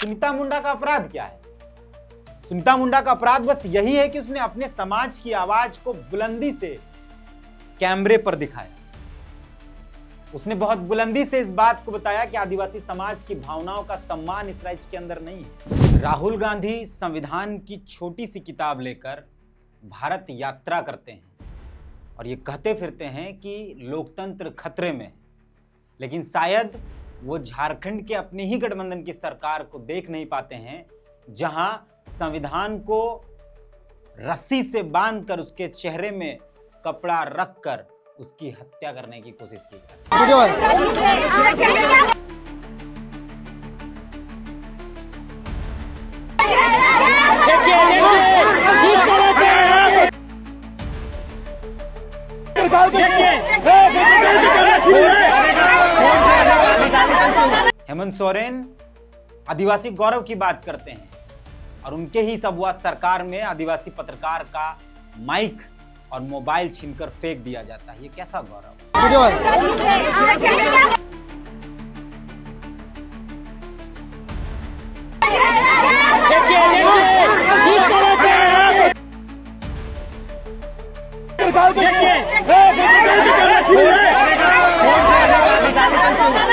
सुनीता मुंडा का अपराध क्या है? सुनीता मुंडा का अपराध बस यही है कि उसने अपने समाज की आवाज को बुलंदी से कैमरे पर दिखाया। उसने बहुत बुलंदी से इस बात को बताया कि आदिवासी समाज की भावनाओं का सम्मान इस राज्य के अंदर नहीं है। राहुल गांधी संविधान की छोटी सी किताब लेकर भारत यात्रा करते हैं और ये कहते फिरते हैं कि लोकतंत्र खतरे में है, लेकिन शायद वो झारखंड के अपनी ही गठबंधन की सरकार को देख नहीं पाते हैं, जहां संविधान को रस्सी से बांधकर उसके चेहरे में कपड़ा रखकर उसकी हत्या करने की कोशिश की हेमंत सोरेन आदिवासी गौरव की बात करते हैं और उनके ही सबवा सरकार में आदिवासी पत्रकार का माइक और मोबाइल छीनकर फेंक दिया जाता है। ये कैसा गौरव?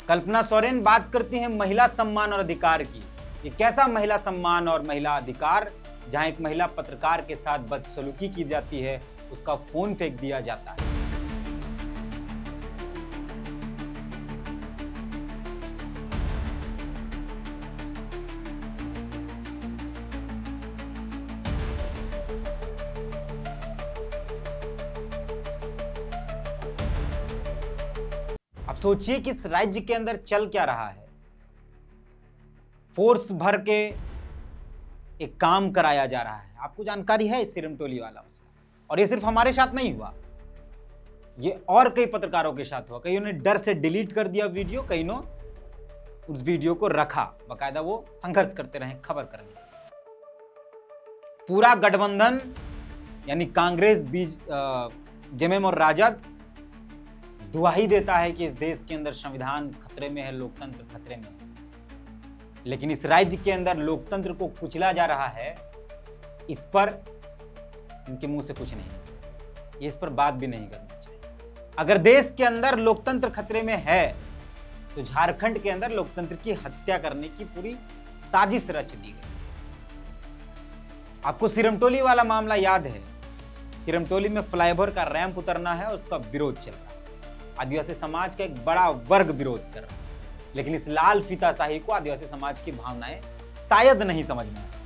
कल्पना सोरेन बात करती हैं महिला सम्मान और अधिकार की। ये कैसा महिला सम्मान और महिला अधिकार, जहां एक महिला पत्रकार के साथ बदसलूकी की जाती है, उसका फोन फेंक दिया जाता है। अब सोचिए कि इस राज्य के अंदर चल क्या रहा है। फोर्स भर के एक काम कराया जा रहा है। आपको जानकारी है इस सिरमटोली वाला उसका, और ये सिर्फ हमारे साथ नहीं हुआ, ये और कई पत्रकारों के साथ हुआ। कईयों ने डर से डिलीट कर दिया वीडियो, कई ने उस वीडियो को रखा, बाकायदा वो संघर्ष करते रहे खबर करने। पूरा गठबंधन यानी कांग्रेस, जेएमएम और राजद दुहाई देता है कि इस देश के अंदर संविधान खतरे में है, लोकतंत्र खतरे में है, लेकिन इस राज्य के अंदर लोकतंत्र को कुचला जा रहा है। इस पर इनके मुंह से कुछ नहीं, ये इस पर बात भी नहीं करनी चाहिए। अगर देश के अंदर लोकतंत्र खतरे में है तो झारखंड के अंदर लोकतंत्र की हत्या करने की पूरी साजिश रच दी गई। आपको सिरमटोली वाला मामला याद है। सिरमटोली में फ्लाईओवर का रैंप उतरना है, उसका विरोध चल रहा है। आदिवासी समाज का एक बड़ा वर्ग विरोध कर रहा है, लेकिन इस लाल फीताशाही को आदिवासी समाज की भावनाएं शायद नहीं समझ में आती।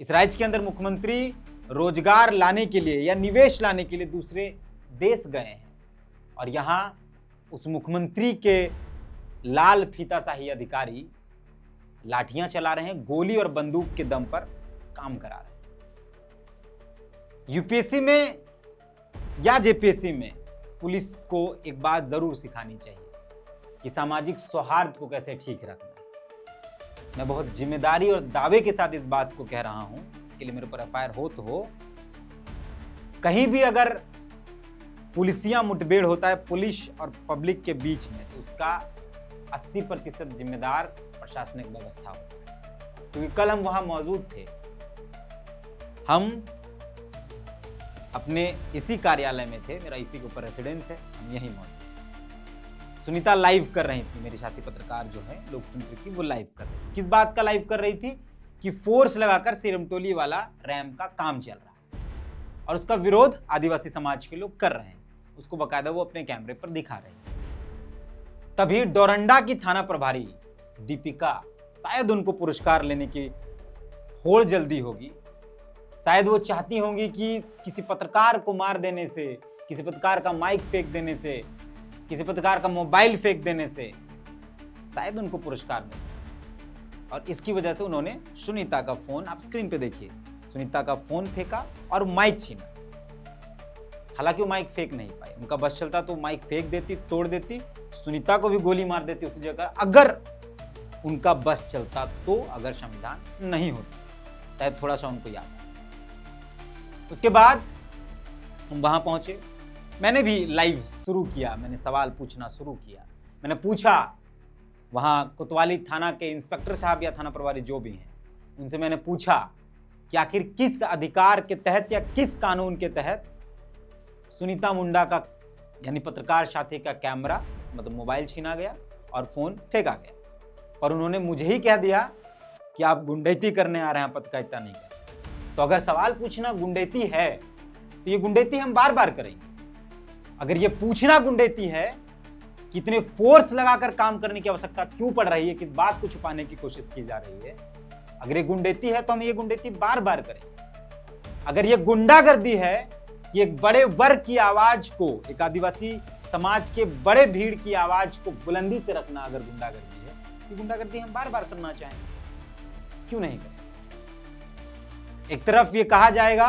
इस राज्य के अंदर मुख्यमंत्री रोजगार लाने के लिए या निवेश लाने के लिए दूसरे देश गए हैं और यहां उस मुख्यमंत्री के लाल फीताशाही अधिकारी लाठियां चला रहे हैं, गोली और बंदूक के दम पर काम करा रहे हैं। यूपीएससी में या जेपीएससी में पुलिस को एक बात जरूर सिखानी चाहिए कि सामाजिक सौहार्द को कैसे ठीक रखना है। मैं बहुत जिम्मेदारी और दावे के साथ इस बात को कह रहा हूं, इसके लिए मेरे ऊपर एफआईआर हो तो हो। कहीं भी अगर पुलिसिया मुठभेड़ होता है पुलिस और पब्लिक के बीच में, तो उसका 80% जिम्मेदार प्रशासनिक व्यवस्था होता है, क्योंकि कल हम वहां मौजूद थे। हम अपने इसी कार्यालय में थे, मेरा इसी के ऊपर रेसिडेंस है, हम यहीं मौजूद। सुनीता लाइव कर रही थी, मेरी साथी पत्रकार जो है लोकतंत्र की, वो लाइव कर रही थी। किस बात का लाइव कर रही थी? कि फोर्स लगाकर सिरमटोली वाला रैंप का काम चल रहा है और उसका विरोध आदिवासी समाज के लोग कर रहे हैं। उसको बाकायदा वो अपने कैमरे पर दिखा रहे हैं। तभी डोरंडा की थाना प्रभारी दीपिका, शायद उनको पुरस्कार लेने की होड़ जल्दी होगी, शायद वो चाहती होंगी कि किसी पत्रकार को मार देने से, किसी पत्रकार का माइक फेंक देने से, किसी पत्रकार का मोबाइल फेंक देने से शायद उनको पुरस्कार मिले, और इसकी वजह से उन्होंने सुनीता का फोन, आप स्क्रीन पे देखिए, सुनीता का फोन फेंका और माइक छीना। हालांकि वो माइक फेंक नहीं पाई, उनका बस चलता तो माइक फेंक देती, तोड़ देती, सुनीता को भी गोली मार देती उसी जगह। अगर उनका बस चलता तो, अगर संविधान नहीं होता, शायद थोड़ा सा उनको याद। उसके बाद हम वहां पहुंचे, मैंने भी लाइव शुरू किया, मैंने सवाल पूछना शुरू किया, मैंने पूछा वहाँ कोतवाली थाना के इंस्पेक्टर साहब या थाना प्रभारी जो भी हैं, उनसे मैंने पूछा कि आखिर किस अधिकार के तहत या किस कानून के तहत सुनीता मुंडा का यानी पत्रकार साथी का कैमरा मतलब मोबाइल छीना गया और फोन फेंका गया। पर उन्होंने मुझे ही कह दिया कि आप गुंडैती करने आ रहे हैं, पत्रकारिता नहीं कर। तो अगर सवाल पूछना गुंडैती है तो ये गुंडैती हम बार बार करेंगे। अगर ये पूछना गुंडैती है कि इतने फोर्स लगाकर काम करने की आवश्यकता क्यों पड़ रही है, किस बात को छुपाने की कोशिश की जा रही है, अगर ये गुंडैती है तो हम ये गुंडैती बार बार करेंगे। अगर ये गुंडागर्दी है कि एक बड़े वर्ग की आवाज को, एक आदिवासी समाज के बड़े भीड़ की आवाज को बुलंदी से रखना अगर गुंडागर्दी है, तो गुंडागर्दी हम बार बार करना चाहें, क्यों नहीं करें। एक तरफ ये कहा जाएगा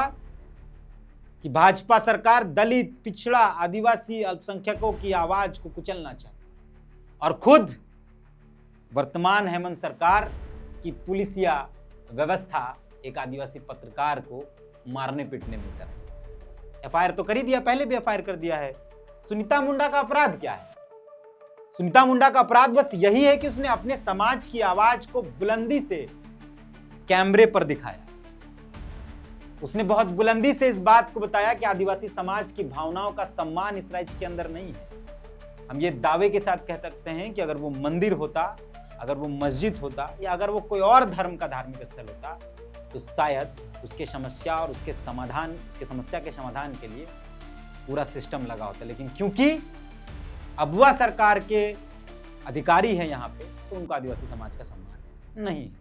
कि भाजपा सरकार दलित, पिछड़ा, आदिवासी, अल्पसंख्यकों की आवाज को कुचलना चाहती, और खुद वर्तमान हेमंत सरकार की पुलिसिया व्यवस्था एक आदिवासी पत्रकार को मारने पीटने में कर, एफआईआर तो कर ही दिया, पहले भी एफआईआर कर दिया है। सुनीता मुंडा का अपराध क्या है? सुनीता मुंडा का अपराध बस यही है कि उसने अपने समाज की आवाज को बुलंदी से कैमरे पर दिखाया। उसने बहुत बुलंदी से इस बात को बताया कि आदिवासी समाज की भावनाओं का सम्मान इस राज्य के अंदर नहीं है। हम ये दावे के साथ कह सकते हैं कि अगर वो मंदिर होता, अगर वो मस्जिद होता, या अगर वो कोई और धर्म का धार्मिक स्थल होता, तो शायद उसके समस्या और उसके समस्या के समाधान के लिए पूरा सिस्टम लगा होता। लेकिन क्योंकि अबुआ सरकार के अधिकारी हैं यहाँ पे, तो उनको आदिवासी समाज का सम्मान नहीं है।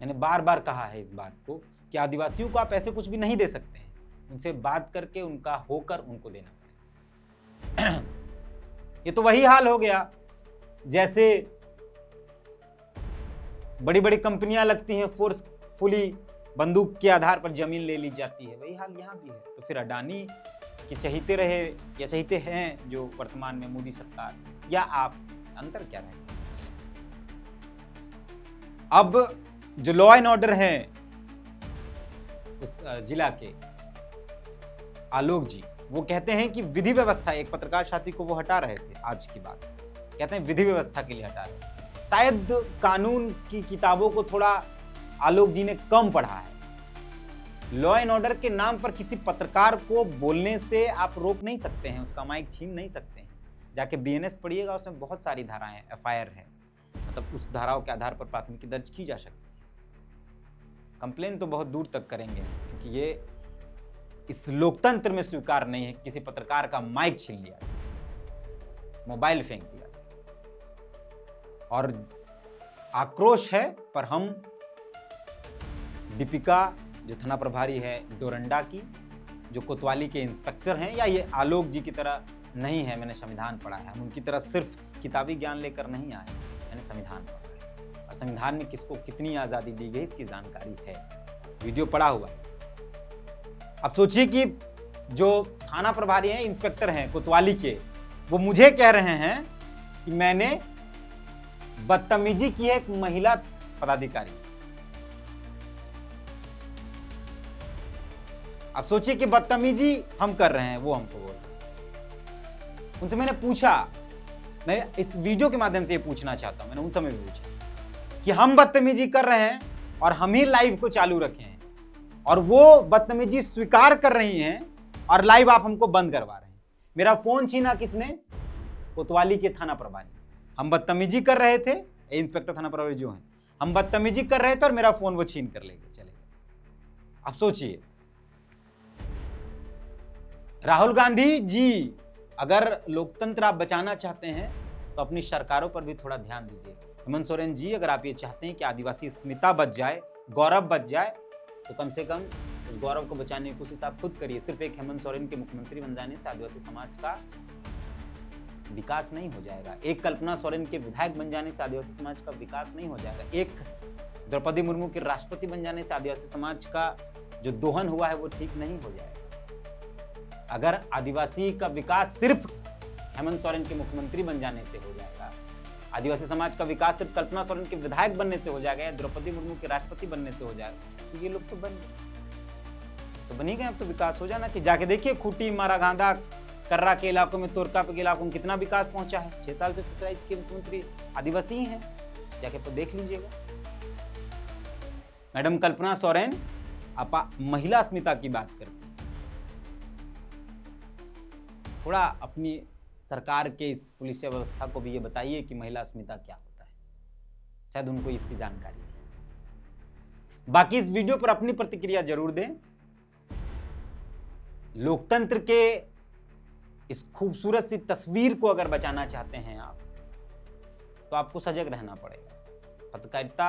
मैंने बार बार कहा है इस बात को कि आदिवासियों को आप ऐसे कुछ भी नहीं दे सकते हैं, उनसे बात करके उनका होकर उनको देना पड़ेगा। ये तो वही हाल हो गया जैसे बड़ी बड़ी कंपनियां लगती हैं, फोर्सफुली बंदूक के आधार पर जमीन ले ली जाती है, वही हाल यहाँ भी है। तो फिर अडानी के चहीते रहे या चहीते हैं जो वर्तमान में मोदी सरकार या आप, अंतर क्या रहेगा? अब जो लॉ एंड ऑर्डर हैं उस जिला के आलोक जी, वो कहते हैं कि विधि व्यवस्था, एक पत्रकार साथी को वो हटा रहे थे, आज की बात कहते हैं विधि व्यवस्था के लिए हटा रहे। शायद कानून की किताबों को थोड़ा आलोक जी ने कम पढ़ा है। लॉ एंड ऑर्डर के नाम पर किसी पत्रकार को बोलने से आप रोक नहीं सकते हैं, उसका माइक छीन नहीं सकते हैं। जाके बीएनएस पढ़िएगा, उसमें बहुत सारी धाराएं, एफआईआर है, मतलब उस धाराओं के आधार पर प्राथमिकी दर्ज की जा सकती है। कंप्लेन तो बहुत दूर तक करेंगे, क्योंकि ये इस लोकतंत्र में स्वीकार नहीं है किसी पत्रकार का माइक छीन लिया, मोबाइल फेंक दिया। और आक्रोश है, पर हम दीपिका जो थाना प्रभारी है डोरंडा की, जो कोतवाली के इंस्पेक्टर हैं, या ये आलोक जी की तरह नहीं है, मैंने संविधान पढ़ा है, हम उनकी तरह सिर्फ किताबी ज्ञान लेकर नहीं आए, मैंने संविधान पढ़ा है, और संविधान में किसको कितनी आज़ादी दी गई इसकी जानकारी है, वीडियो पढ़ा हुआ है। अब सोचिए कि जो थाना प्रभारी हैं, इंस्पेक्टर हैं कोतवाली के, वो मुझे कह रहे हैं कि मैंने बदतमीजी की है एक महिला पदाधिकारी। अब सोचिए कि बदतमीजी हम कर रहे हैं, वो हमको बोल रहे हैं। उनसे मैंने पूछा, मैं इस वीडियो के माध्यम से ये पूछना चाहता हूं, मैंने उन समय भी पूछा कि हम बदतमीजी कर रहे हैं और हम ही लाइव को चालू रखे हैं, और वो बदतमीजी स्वीकार कर रही हैं और लाइव आप हमको बंद करवा रहे हैं। मेरा फोन छीना किसने? कोतवाली के थाना प्रभारी। हम बदतमीजी कर रहे थे, इंस्पेक्टर थाना प्रभारी जो हैं, हम बदतमीजी कर रहे थे और मेरा फोन वो छीन कर ले चले गए। अब सोचिए, राहुल गांधी जी, अगर लोकतंत्र आप बचाना चाहते हैं तो अपनी सरकारों पर भी थोड़ा ध्यान दीजिए। हेमंत सोरेन जी, अगर आप ये चाहते हैं कि आदिवासी अस्मिता बच जाए, गौरव बच जाए, तो कम से कम उस गौरव को बचाने की कोशिश आप खुद करिए। सिर्फ एक हेमंत सोरेन के मुख्यमंत्री बन जाने से आदिवासी समाज का विकास नहीं हो जाएगा। एक कल्पना सोरेन के विधायक बन जाने से आदिवासी समाज का विकास नहीं हो जाएगा। एक द्रौपदी मुर्मू के राष्ट्रपति बन जाने से आदिवासी समाज का जो दोहन हुआ है वो ठीक नहीं हो जाएगा। अगर आदिवासी का विकास सिर्फ हेमंत सोरेन के मुख्यमंत्री बन जाने से हो जाएगा, आदिवासी समाज का विकास सिर्फ कल्पना सोरेन के विधायक बनने से हो जाएगा या द्रौपदी मुर्मू के राष्ट्रपति बनने से हो जाएगा, तो ये लोग तो बन गए, तो बन ही गए। अब तो विकास हो जाना चाहिए। जाके देखिए खूंटी, मारागांधा, कर्रा के इलाकों में, तोरका के इलाकों में कितना विकास पहुंचा है। 6 साल से तो राज्य के मुख्यमंत्री आदिवासी ही हैं, जाके तो देख लीजिएगा। मैडम कल्पना सोरेन आप महिला अस्मिता की बात करती हैं, थोड़ा अपनी सरकार के इस पुलिस व्यवस्था को भी ये बताइए कि महिला अस्मिता क्या होता है, शायद उनको इसकी जानकारी नहीं। बाकी इस वीडियो पर अपनी प्रतिक्रिया जरूर दें। लोकतंत्र के इस खूबसूरत सी तस्वीर को अगर बचाना चाहते हैं आप, तो आपको सजग रहना पड़ेगा। पत्रकारिता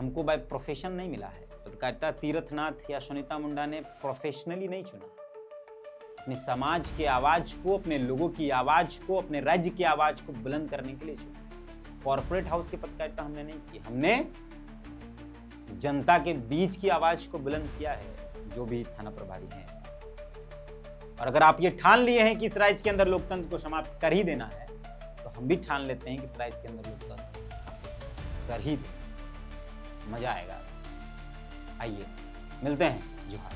हमको बाय प्रोफेशन नहीं मिला है। पत्रकारिता तीर्थनाथ या सुनीता मुंडा ने प्रोफेशनली नहीं चुना। अपने समाज के आवाज को, अपने लोगों की आवाज को, अपने राज्य की आवाज को बुलंद करने के लिए चुना। कॉर्पोरेट हाउस की पत्रकारिता हमने नहीं की, हमने जनता के बीच की आवाज को बुलंद किया है, जो भी थाना प्रभारी हैं ऐसा। और अगर आप ये ठान लिए हैं कि इस राज्य के अंदर लोकतंत्र को समाप्त कर ही देना है, तो हम भी ठान लेते हैं कि इस राज्य के अंदर लोकतंत्र को समाप्त कर ही देना। मजा आएगा। आइए मिलते हैं। जोहार।